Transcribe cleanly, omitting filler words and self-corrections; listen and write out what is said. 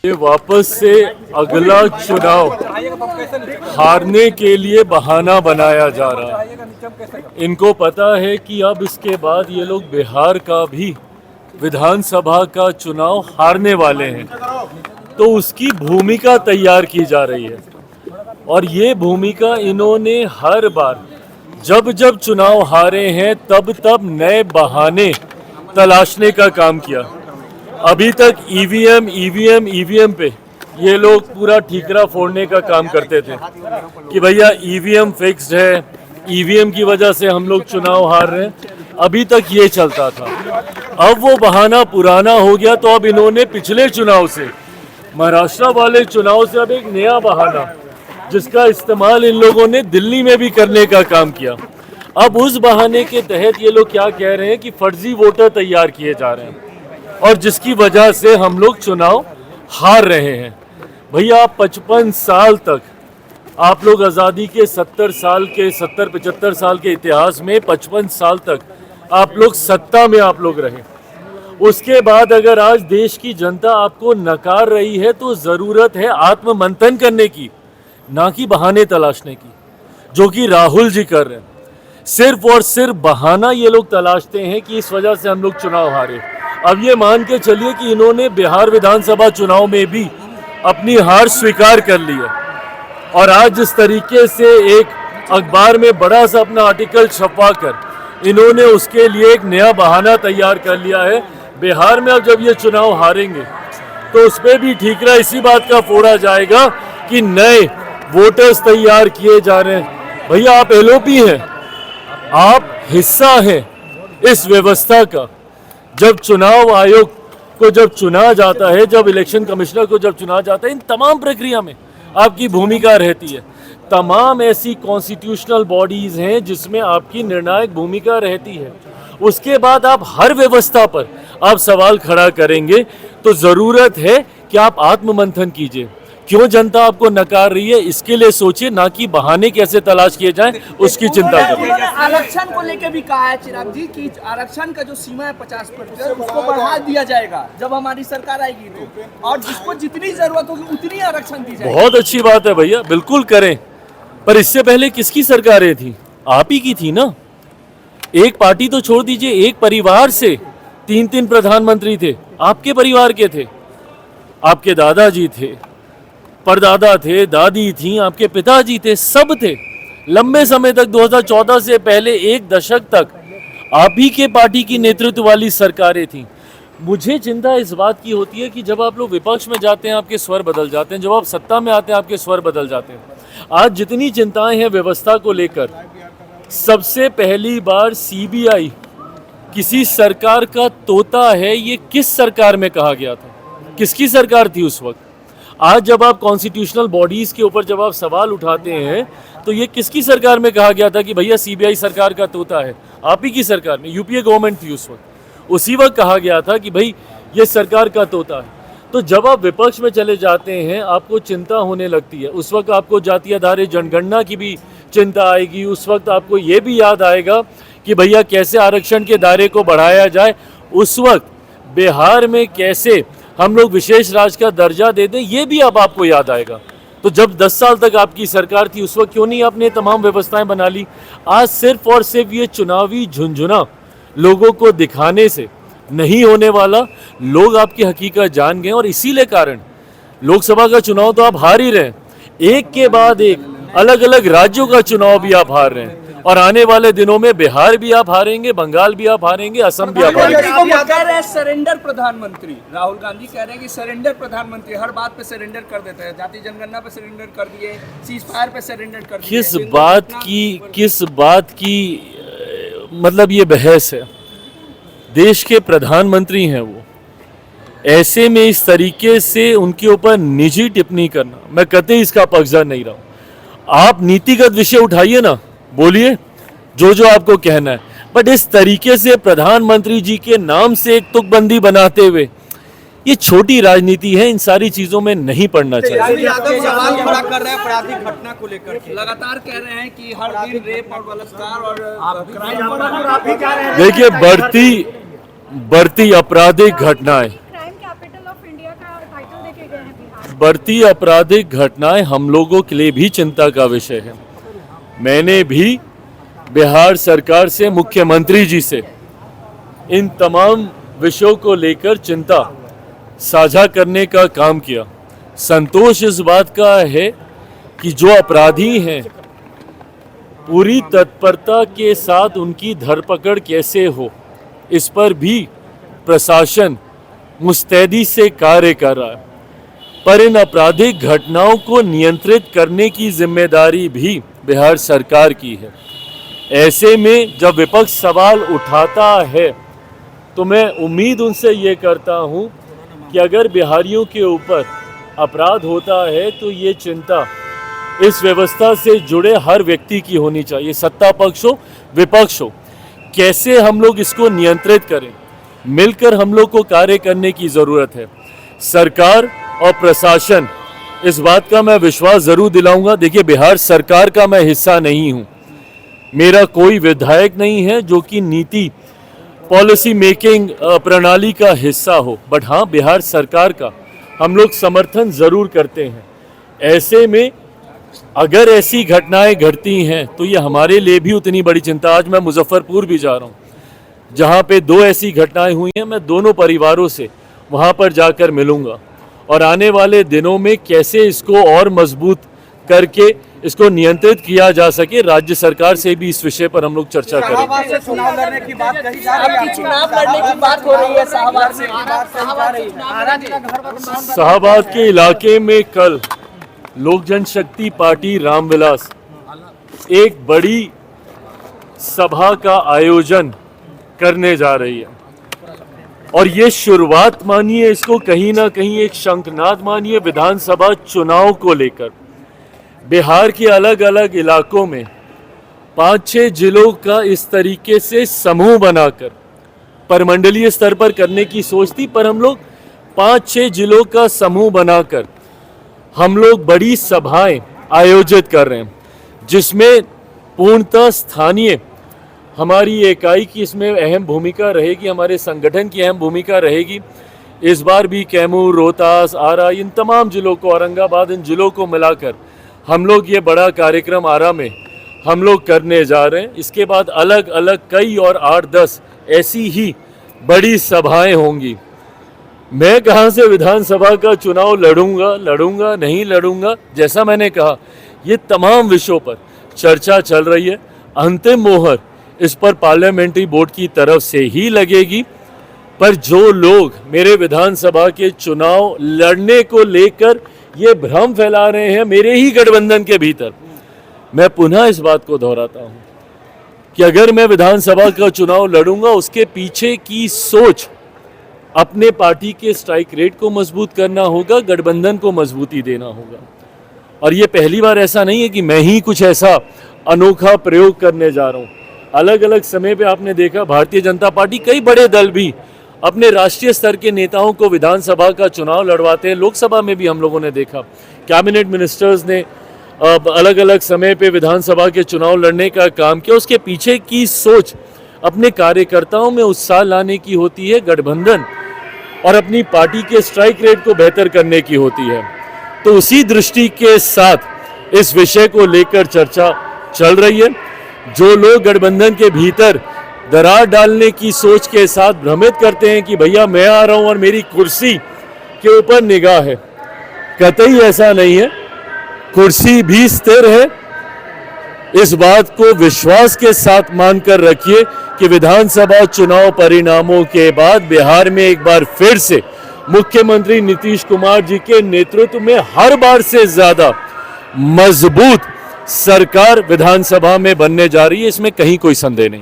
ये वापस से अगला चुनाव हारने के लिए बहाना बनाया जा रहा है। इनको पता है कि अब इसके बाद ये लोग बिहार का भी विधानसभा का चुनाव हारने वाले हैं, तो उसकी भूमिका तैयार की जा रही है। और ये भूमिका इन्होंने हर बार जब जब चुनाव हारे हैं तब तब नए बहाने तलाशने का काम किया। अभी तक ईवीएम पे ये लोग पूरा ठीकरा फोड़ने का काम करते थे कि भैया ईवीएम फिक्स्ड है, ईवीएम की वजह से हम लोग चुनाव हार रहे हैं। अभी तक ये चलता था। अब वो बहाना पुराना हो गया, तो अब इन्होंने पिछले चुनाव से, महाराष्ट्र वाले चुनाव से अब एक नया बहाना, जिसका इस्तेमाल इन लोगों ने दिल्ली में भी करने का काम किया। अब उस बहाने के तहत ये लोग क्या कह रहे हैं कि फर्जी वोटर तैयार किए जा रहे हैं और जिसकी वजह से हम लोग चुनाव हार रहे हैं। भैया 55 साल तक आप लोग आज़ादी के 70-75 साल के इतिहास में 55 साल तक आप लोग सत्ता में आप लोग रहे। उसके बाद अगर आज देश की जनता आपको नकार रही है तो ज़रूरत है आत्ममंथन करने की, ना कि बहाने तलाशने की, जो कि राहुल जी कर रहे हैं। सिर्फ और सिर्फ बहाना ये लोग तलाशते हैं कि इस वजह से हम लोग चुनाव हारे। अब ये मान के चलिए कि इन्होंने बिहार विधानसभा चुनाव में भी अपनी हार स्वीकार कर ली है, और आज जिस तरीके से एक अखबार में बड़ा सा अपना आर्टिकल छपवा कर इन्होंने उसके लिए एक नया बहाना तैयार कर लिया है। बिहार में अब जब ये चुनाव हारेंगे तो उस पर भी ठीकरा इसी बात का फोड़ा जाएगा कि नए वोटर्स तैयार किए जा रहे हैं। भैया आप एलओपी हैं, आप हिस्सा हैं इस व्यवस्था का। जब चुनाव आयोग को जब चुना जाता है, जब इलेक्शन कमिश्नर को जब चुना जाता है, इन तमाम प्रक्रिया में आपकी भूमिका रहती है। तमाम ऐसी कॉन्स्टिट्यूशनल बॉडीज हैं जिसमें आपकी निर्णायक भूमिका रहती है। उसके बाद आप हर व्यवस्था पर आप सवाल खड़ा करेंगे, तो ज़रूरत है कि आप आत्ममंथन कीजिए। क्यों जनता आपको नकार रही है, इसके लिए सोचिए, ना कि बहाने कैसे तलाश किए जाएं उसकी चिंता करें। आरक्षण को लेकर भी कहा है चिराग जी कि आरक्षण का जो सीमा है 50% उसको बढ़ा दिया जाएगा जब हमारी सरकार आएगी तो, और जिसको जितनी जरूरत होगी उतनी आरक्षण दी जाएगी। बहुत अच्छी बात है भैया, बिल्कुल करें। पर इससे पहले किसकी सरकारें थी? आप ही की थी ना। एक पार्टी तो छोड़ दीजिए, एक परिवार से 3 प्रधानमंत्री थे, आपके परिवार के थे। आपके दादाजी थे, परदादा थे, दादी थी, आपके पिताजी थे, सब थे। लंबे समय तक 2014 से पहले 1 दशक तक आप ही के पार्टी की नेतृत्व वाली सरकारें थी। मुझे चिंता इस बात की होती है कि जब आप लोग विपक्ष में जाते हैं आपके स्वर बदल जाते हैं, जब आप सत्ता में आते हैं आपके स्वर बदल जाते हैं। आज जितनी चिंताएं हैं व्यवस्था को लेकर, सबसे पहली बार सीबीआई किसी सरकार का तोता है, ये किस सरकार में कहा गया था? किसकी सरकार थी उस वक्त? आज जब आप कॉन्स्टिट्यूशनल बॉडीज के ऊपर जब आप सवाल उठाते हैं तो ये किसकी सरकार में कहा गया था कि भैया सीबीआई सरकार का तोता है? आप ही की सरकार में, यूपीए गवर्नमेंट थी उस वक्त, उसी वक्त कहा गया था कि भाई ये सरकार का तोता है। तो जब आप विपक्ष में चले जाते हैं आपको चिंता होने लगती है। उस वक्त आपको जातीय आधारित जनगणना की भी चिंता आएगी। उस वक्त आपको ये भी याद आएगा कि भैया कैसे आरक्षण के दायरे को बढ़ाया जाए। उस वक्त बिहार में कैसे हम लोग विशेष राज्य का दर्जा दे दें, ये भी अब आपको याद आएगा। तो जब 10 साल तक आपकी सरकार थी उस वक्त क्यों नहीं आपने तमाम व्यवस्थाएं बना ली? आज सिर्फ और सिर्फ ये चुनावी झुंझुना लोगों को दिखाने से नहीं होने वाला। लोग आपकी हकीकत जान गए और इसीलिए कारण लोकसभा का चुनाव तो आप हार ही रहे हैं। एक के बाद एक अलग अलग राज्यों का चुनाव भी आप हार रहे हैं, और आने वाले दिनों में बिहार भी आप हारेंगे, बंगाल भी आप हारेंगे, असम भी आप हारेंगे। आप कह रहे हैं सरेंडर प्रधानमंत्री, राहुल गांधी कह रहे हैं कि सरेंडर प्रधानमंत्री, हर बात पे सरेंडर कर देते हैं। जाति जनगणना पे सरेंडर कर दिए, सीज फायर पे सरेंडर कर दिए। किस बात की मतलब ये बहस है? देश के प्रधानमंत्री हैं वो, ऐसे में इस तरीके से उनके ऊपर निजी टिप्पणी करना, मैं कतई इसका पक्षधर नहीं रहा हूं। आप नीतिगत विषय उठाइए ना, बोलिए जो आपको कहना है, बट इस तरीके से प्रधानमंत्री जी के नाम से एक तुकबंदी बनाते हुए, ये छोटी राजनीति है, इन सारी चीजों में नहीं पड़ना चाहिए। सवाल खड़ा कर रहे हैं आपराधिक घटना को लेकर, लगातार कह रहे हैं कि हर दिन रेप और बलात्कार और देखिए बढ़ती आपराधिक घटनाएं, क्राइम कैपिटल ऑफ इंडिया का टाइटल देके गए हैं बढ़ती आपराधिक घटनाएं हम लोगों के लिए भी चिंता का विषय है। मैंने भी बिहार सरकार से, मुख्यमंत्री जी से इन तमाम विषयों को लेकर चिंता साझा करने का काम किया। संतोष इस बात का है कि जो अपराधी हैं पूरी तत्परता के साथ उनकी धरपकड़ कैसे हो, इस पर भी प्रशासन मुस्तैदी से कार्य कर रहा है। पर इन आपराधिक घटनाओं को नियंत्रित करने की जिम्मेदारी भी बिहार सरकार की है। ऐसे में जब विपक्ष सवाल उठाता है तो मैं उम्मीद उनसे ये करता हूँ कि अगर बिहारियों के ऊपर अपराध होता है तो ये चिंता इस व्यवस्था से जुड़े हर व्यक्ति की होनी चाहिए, सत्ता पक्ष हो विपक्ष हो। कैसे हम लोग इसको नियंत्रित करें, मिलकर हम लोग को कार्य करने की ज़रूरत है। सरकार और प्रशासन, इस बात का मैं विश्वास ज़रूर दिलाऊंगा। देखिए, बिहार सरकार का मैं हिस्सा नहीं हूँ, मेरा कोई विधायक नहीं है जो कि नीति पॉलिसी मेकिंग प्रणाली का हिस्सा हो, बट हाँ, बिहार सरकार का हम लोग समर्थन ज़रूर करते हैं। ऐसे में अगर ऐसी घटनाएं घटती हैं तो ये हमारे लिए भी उतनी बड़ी चिंता। आज मैं मुजफ्फरपुर भी जा रहा हूँ, जहाँ पे 2 ऐसी घटनाएं हुई हैं। मैं दोनों परिवारों से वहाँ पर जाकर मिलूँगा और आने वाले दिनों में कैसे इसको और मजबूत करके इसको नियंत्रित किया जा सके, राज्य सरकार से भी इस विषय पर हम लोग चर्चा करेंगे। चुनाव लड़ने की बात कही जा रही है, चुनाव लड़ने की बात हो रही है, शाहबाद के इलाके में कल लोक जनशक्ति पार्टी रामविलास एक बड़ी सभा का आयोजन करने जा रही है और ये शुरुआत मानिए, इसको कहीं ना कहीं एक शंखनाद मानिए। विधानसभा चुनाव को लेकर बिहार के अलग अलग इलाकों में 5-6 जिलों का इस तरीके से समूह बनाकर परमंडलीय स्तर पर करने की सोच थी, पर हम लोग 5-6 जिलों का समूह बनाकर हम लोग बड़ी सभाएं आयोजित कर रहे हैं, जिसमें पूर्णतः स्थानीय हमारी इकाई की इसमें अहम भूमिका रहेगी, हमारे संगठन की अहम भूमिका रहेगी। इस बार भी कैमूर, रोहतास, आरा, इन तमाम जिलों को, औरंगाबाद, इन जिलों को मिलाकर हम लोग ये बड़ा कार्यक्रम आरा में हम लोग करने जा रहे हैं। इसके बाद अलग अलग कई और 8-10 ऐसी ही बड़ी सभाएं होंगी। मैं कहाँ से विधानसभा का चुनाव लड़ूंगा नहीं लड़ूंगा, जैसा मैंने कहा, ये तमाम विषयों पर चर्चा चल रही है। अंतिम मोहर इस पर पार्लियामेंट्री बोर्ड की तरफ से ही लगेगी, पर जो लोग मेरे विधानसभा के चुनाव लड़ने को लेकर ये भ्रम फैला रहे हैं मेरे ही गठबंधन के भीतर, मैं पुनः इस बात को दोहराता हूं कि अगर मैं विधानसभा का चुनाव लड़ूंगा, उसके पीछे की सोच अपने पार्टी के स्ट्राइक रेट को मजबूत करना होगा, गठबंधन को मजबूती देना होगा। और ये पहली बार ऐसा नहीं है कि मैं ही कुछ ऐसा अनोखा प्रयोग करने जा रहा हूँ। अलग अलग समय पे आपने देखा भारतीय जनता पार्टी, कई बड़े दल भी अपने राष्ट्रीय स्तर के नेताओं को विधानसभा का चुनाव लड़वाते हैं। लोकसभा में भी हम लोगों ने देखा, कैबिनेट मिनिस्टर्स ने अलग अलग समय पे विधानसभा के चुनाव लड़ने का काम किया। उसके पीछे की सोच अपने कार्यकर्ताओं में उत्साह लाने की होती है, गठबंधन और अपनी पार्टी के स्ट्राइक रेट को बेहतर करने की होती है। तो उसी दृष्टि के साथ इस विषय को लेकर चर्चा चल रही है। जो लोग गठबंधन के भीतर दरार डालने की सोच के साथ भ्रमित करते हैं कि भैया मैं आ रहा हूं और मेरी कुर्सी के ऊपर निगाह है, कतई ऐसा नहीं है। कुर्सी भी स्थिर है। इस बात को विश्वास के साथ मानकर रखिए कि विधानसभा चुनाव परिणामों के बाद बिहार में एक बार फिर से मुख्यमंत्री नीतीश कुमार जी के नेतृत्व में हर बार से ज्यादा मजबूत सरकार विधानसभा में बनने जा रही है, इसमें कहीं कोई संदेह नहीं।